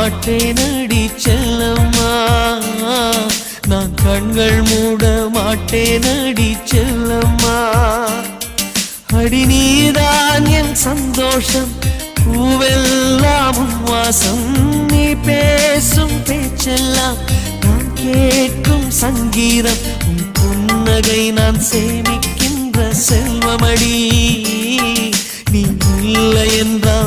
மாட்டேனடி செல்லம்மா, நான் கண்கள் மூட மாட்டேனடி செல்லம்மா. அடி நீதான் என் சந்தோஷம், பூவெல்லாம் உன் வாசம், நீ பேசும் பேச்செல்லாம் நான் கேட்கும் சங்கீதம், உன் புன்னகை நான் சேமிக்கின்ற செல்வமடி. நீ இல்லை என்றால்